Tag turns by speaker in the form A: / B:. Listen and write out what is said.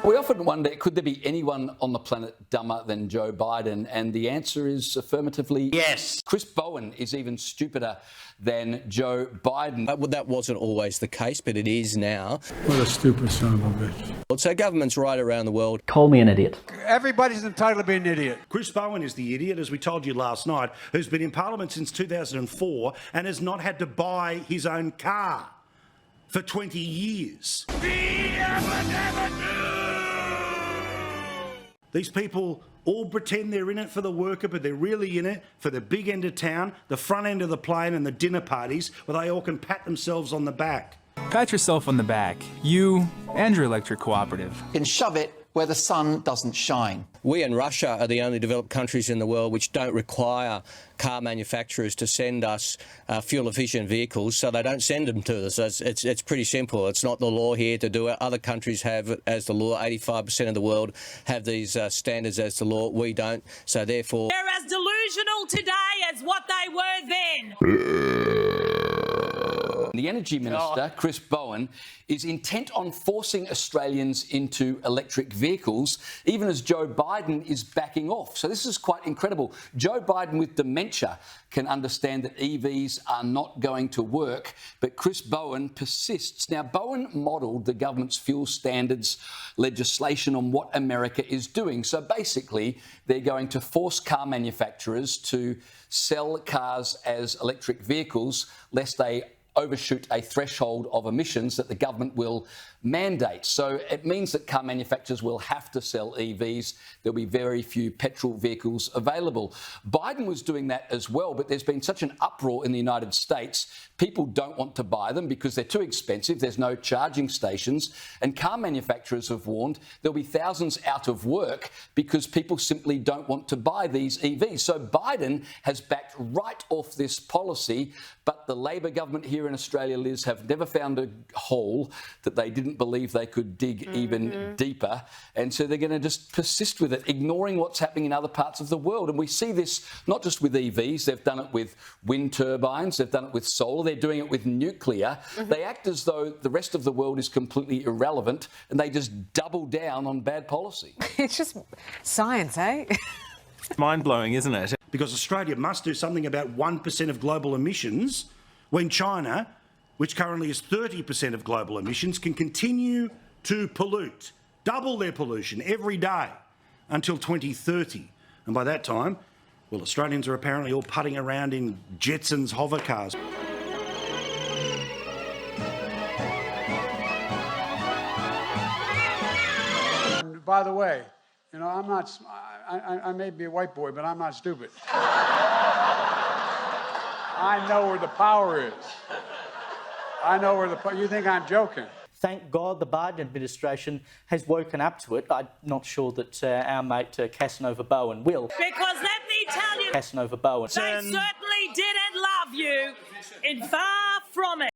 A: We often wonder, could there be anyone on the planet dumber than Joe Biden? And the answer is affirmatively yes. Chris Bowen is even stupider than Joe Biden.
B: That wasn't always the case, but it is now.
C: What a stupid son of a bitch.
B: So governments right around the world
D: call me an idiot.
C: Everybody's entitled to be an idiot.
E: Chris Bowen is the idiot, as we told you last night, who's been in Parliament since 2004 and has not had to buy his own car for 20 years. These people all pretend they're in it for the worker, but they're really in it for the big end of town, the front end of the plane and the dinner parties where they all can pat themselves on the back.
F: Pat yourself on the back, you and your electric cooperative.
G: Can shove it where the sun doesn't shine.
B: We and Russia are the only developed countries in the world which don't require car manufacturers to send us fuel-efficient vehicles, so they don't send them to us. It's pretty simple. It's not the law here to do it. Other countries have it as the law. 85% of the world have these standards as the law. We don't, so therefore...
H: They're as delusional today as what they were then.
A: The Energy Minister, Chris Bowen, is intent on forcing Australians into electric vehicles, even as Joe Biden is backing off. So this is quite incredible. Joe Biden with dementia can understand that EVs are not going to work, but Chris Bowen persists. Now, Bowen modelled the government's fuel standards legislation on what America is doing. So basically, they're going to force car manufacturers to sell cars as electric vehicles, lest they overshoot a threshold of emissions that the government will mandate. So it means that car manufacturers will have to sell EVs. There'll be very few petrol vehicles available. Biden was doing that as well, but there's been such an uproar in the United States. People don't want to buy them because they're too expensive. There's no charging stations. And car manufacturers have warned there'll be thousands out of work because people simply don't want to buy these EVs. So Biden has backed right off this policy, but the Labor government here in Australia, Liz, have never found a hole that they didn't believe they could dig even deeper. And so they're going to just persist with it, ignoring what's happening in other parts of the world. And we see this not just with EVs. They've done it with wind turbines. They've done it with solar. They're doing it with nuclear. They act as though the rest of the world is completely irrelevant, and they just double down on bad policy.
I: It's just science, eh?
F: Mind-blowing, isn't it?
E: Because Australia must do something about 1% of global emissions when China, which currently is 30% of global emissions, can continue to pollute, double their pollution every day until 2030. And by that time, well, Australians are apparently all putting around in Jetsons hover cars.
C: And by the way, you know, I may be a white boy, but I'm not stupid. I know where the power is. I know where you think I'm joking.
D: Thank God the Biden administration has woken up to it. I'm not sure that our mate Casanova Bowen will.
H: Because let me tell you,
D: Casanova Bowen.
H: they certainly didn't love you. In far from it.